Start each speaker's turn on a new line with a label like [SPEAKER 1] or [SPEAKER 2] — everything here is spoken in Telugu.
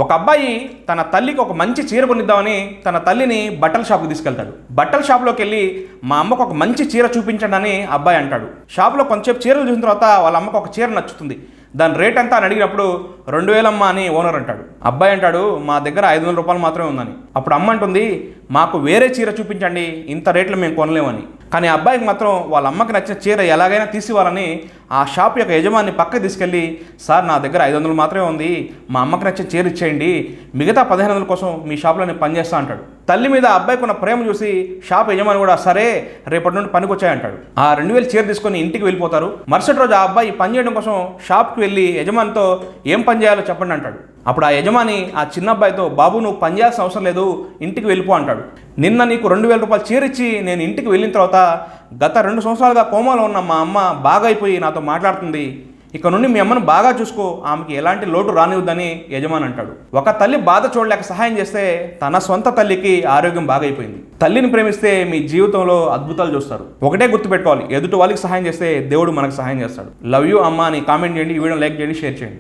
[SPEAKER 1] ఒక అబ్బాయి తన తల్లికి ఒక మంచి చీర కొనిద్దామని తన తల్లిని బట్టల షాప్కి తీసుకెళ్తాడు. బట్టల షాప్లోకి వెళ్ళి మా అమ్మకు ఒక మంచి చీర చూపించండి అని అబ్బాయి అంటాడు. షాప్లో కొంచెంసేపు చీరలు చూసిన తర్వాత వాళ్ళ అమ్మకు ఒక చీర నచ్చుతుంది. దాని రేట్ ఎంత అని అడిగినప్పుడు 2000 అమ్మ అని ఓనర్ అంటాడు. అబ్బాయి అంటాడు మా దగ్గర 500 రూపాయలు మాత్రమే ఉందని. అప్పుడు అమ్మ అంటుంది మాకు వేరే చీర చూపించండి, ఇంత రేట్లు మేము కొనలేమని. కానీ అబ్బాయికి మాత్రం వాళ్ళ అమ్మకి నచ్చిన చీర ఎలాగైనా తీసివ్వాలని ఆ షాప్ యొక్క యజమాని పక్కకి తీసుకెళ్ళి సార్ నా దగ్గర 500 మాత్రమే ఉంది, మా అమ్మకి నచ్చిన చీర ఇచ్చేయండి, మిగతా 1500 కోసం మీ షాప్లో నేను పనిచేస్తా అంటాడు. తల్లి మీద అబ్బాయికి ఉన్న ప్రేమ చూసి షాప్ యజమాని కూడా సరే రేపటి నుండి పనికి వచ్చాయంటాడు. ఆ 2000 చీర తీసుకొని ఇంటికి వెళ్ళిపోతారు. మరుసటి రోజు ఆ అబ్బాయి పని చేయడం కోసం షాప్కి వెళ్ళి యజమానితో ఏం పని చేయాలో చెప్పండి అంటాడు. అప్పుడు ఆ యజమాని ఆ చిన్న అబ్బాయితో బాబు నువ్వు పని చేయాల్సిన అవసరం లేదు, ఇంటికి వెళ్ళిపో అంటాడు. నిన్న నీకు 2000 రూపాయలు చీర ఇచ్చి నేను ఇంటికి వెళ్ళిన తర్వాత గత 2 సంవత్సరాలుగా కోమాలో ఉన్న మా అమ్మ బాగా అయిపోయి నాతో మాట్లాడుతుంది, ఇక నుండి మీ అమ్మను బాగా చూసుకో, ఆమెకి ఎలాంటి లోటు రానివద్దని యజమాని అంటాడు. ఒక తల్లి బాధ చూడలేక సహాయం చేస్తే తన సొంత తల్లికి ఆరోగ్యం బాగైపోయింది. తల్లిని ప్రేమిస్తే మీ జీవితంలో అద్భుతాలు చూస్తారు. ఒకటే గుర్తుపెట్టుకోవాలి, ఎదుటి వాళ్ళకి సహాయం చేస్తే దేవుడు మనకు సహాయం చేస్తాడు. లవ్ యూ అమ్మ అని కామెంట్ చేయండి, ఈ వీడియో లైక్ చేయండి, షేర్ చేయండి.